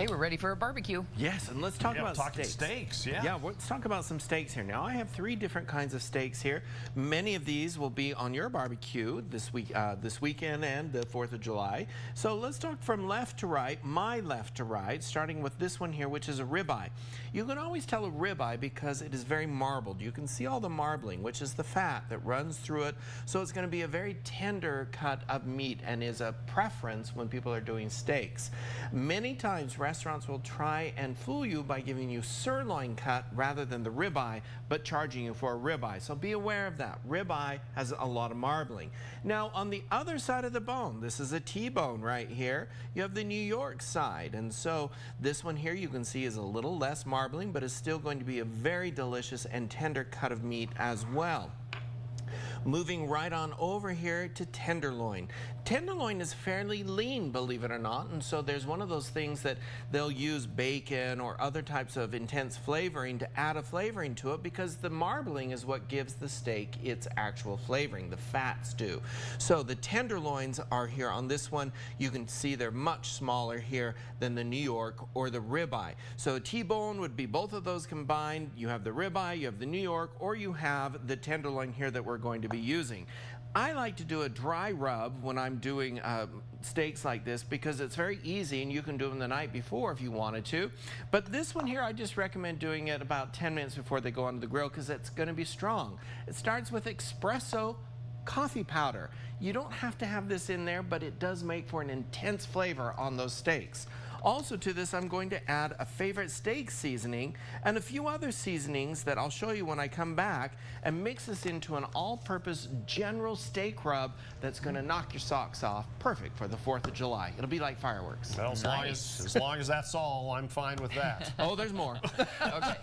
Okay, we're ready for a barbecue. Yes, and let's talk about steaks. Yeah, let's talk about some steaks here. Now, I have 3 different kinds of steaks here. Many of these will be on your barbecue this weekend and the 4th of July. So let's talk from left to right, my left to right, starting with this one here, which is a ribeye. You can always tell a ribeye because it is very marbled. You can see all the marbling, which is the fat that runs through it. So it's going to be a very tender cut of meat and is a preference when people are doing steaks. Many times restaurants will try and fool you by giving you sirloin cut rather than the ribeye, but charging you for a ribeye. So be aware of that. Ribeye has a lot of marbling. Now on the other side of the bone, this is a T-bone right here. You have the New York side, and so this one here you can see is a little less marbling, but is still going to be a very delicious and tender cut of meat as well. Moving right on over here to tenderloin. Tenderloin is fairly lean, believe it or not, and so there's one of those things that they'll use bacon or other types of intense flavoring to add a flavoring to it because the marbling is what gives the steak its actual flavoring. The fats do. So the tenderloins are here on this one. You can see they're much smaller here than the New York or the ribeye. So a T-bone would be both of those combined. You have the ribeye, you have the New York, or you have the tenderloin here that we're going to be using. I like to do a dry rub when I'm doing steaks like this because it's very easy and you can do them the night before if you wanted to. But this one here, I just recommend doing it about 10 minutes before they go onto the grill because it's going to be strong. It starts with espresso coffee powder. You don't have to have this in there, but it does make for an intense flavor on those steaks. Also to this, I'm going to add a favorite steak seasoning and a few other seasonings that I'll show you when I come back and mix this into an all-purpose general steak rub that's going to knock your socks off. Perfect for the 4th of July. It'll be like fireworks. Well, as long as that's all, I'm fine with that. Oh, there's more. Okay.